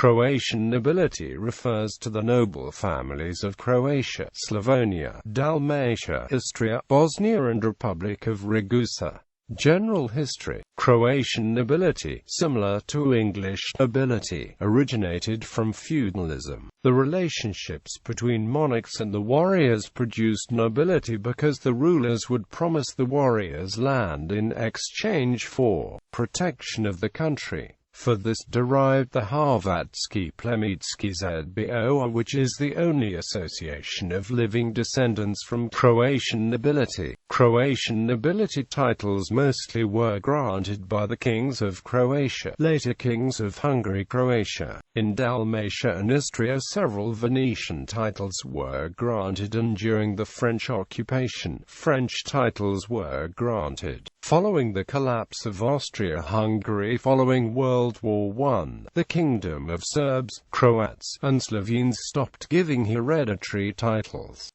Croatian nobility refers to the noble families of Croatia, Slavonia, Dalmatia, Istria, Bosnia and Republic of Ragusa. General history. Croatian nobility, similar to English nobility, originated from feudalism. The relationships between monarchs and the warriors produced nobility because the rulers would promise the warriors land in exchange for protection of the country. For this derived the Hrvatski plemenitski zbo, which is the only association of living descendants from Croatian nobility. Croatian nobility titles mostly were granted by the kings of Croatia, later kings of Hungary. Croatia. In Dalmatia and Istria several Venetian titles were granted, and during the French occupation, French titles were granted. Following the collapse of Austria-Hungary following World War I, the Kingdom of Serbs, Croats, and Slovenes stopped giving hereditary titles.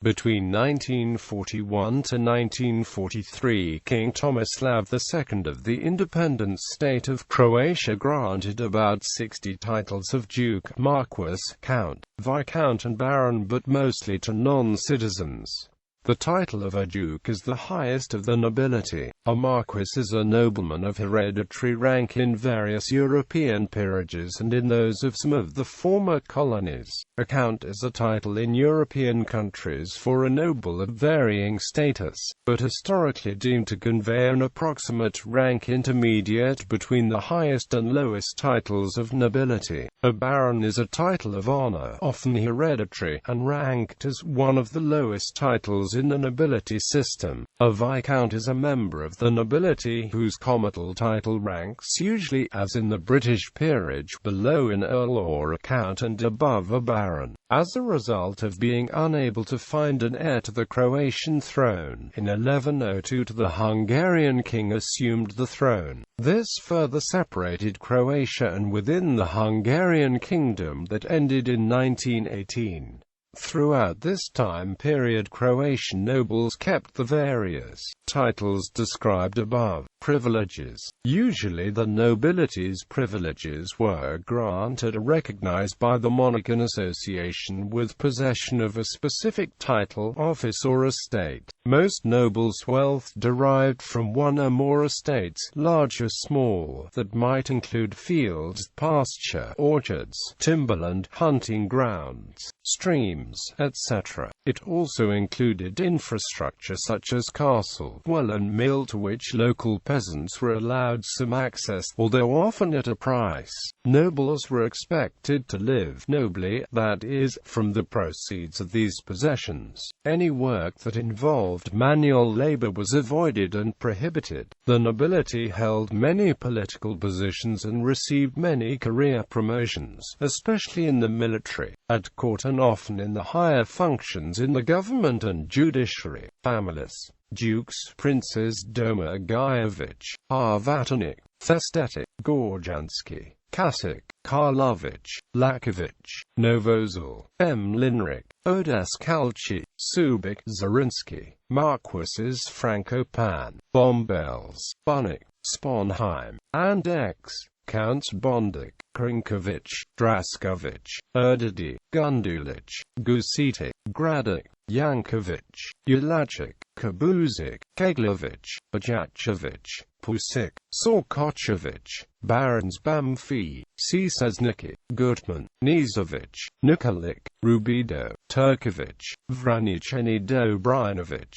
Between 1941 to 1943, King Tomislav II of the independent state of Croatia granted about 60 titles of Duke, Marquess, Count, Viscount and Baron, but mostly to non-citizens. The title of a duke is the highest of the nobility. A marquess is a nobleman of hereditary rank in various European peerages and in those of some of the former colonies. A count is a title in European countries for a noble of varying status, but historically deemed to convey an approximate rank intermediate between the highest and lowest titles of nobility. A baron is a title of honor, often hereditary, and ranked as one of the lowest titles in the nobility system. A viscount is a member of the nobility whose comital title ranks usually, as in the British peerage, below an earl or a count and above a baron. As a result of being unable to find an heir to the Croatian throne, in 1102 the Hungarian king assumed the throne. This further separated Croatia and within the Hungarian kingdom that ended in 1918. Throughout this time period, Croatian nobles kept the various titles described above. Privileges. Usually the nobility's privileges were granted or recognized by the monarch in association with possession of a specific title, office or estate. Most nobles' wealth derived from one or more estates, large or small, that might include fields, pasture, orchards, timberland, hunting grounds, streams, etc. It also included infrastructure such as castle, well and mill, to which local peasants were allowed some access, although often at a price. Nobles were expected to live nobly, that is, from the proceeds of these possessions. Any work that involved manual labor was avoided and prohibited. The nobility held many political positions and received many career promotions, especially in the military, at court and often in the higher functions in the government and judiciary. Families. Dukes, princes Domagojevich, Hrvatanic, Thestetic, Gorjanski, Kasic, Karlovic, Lakovic, Novozil, Mlinrik, Odeskalchi, Subic, Zrinski. Marquesses Frankopan, Bombels, Bunik, Sponheim, and X. Counts Bondic, Krinkovic, Draskovic, Erdidi, Gundulic, Gusitic, Gradic, Yankovic, Ulacic, Kabuzic, Keglovic, Bajacevic, Pusic, Sorkocevic, Barons Bamfi, Cesniki, Gutman, Nizovic, Nikolic, Rubido, Turkovic, Vranicheni Dobranovic,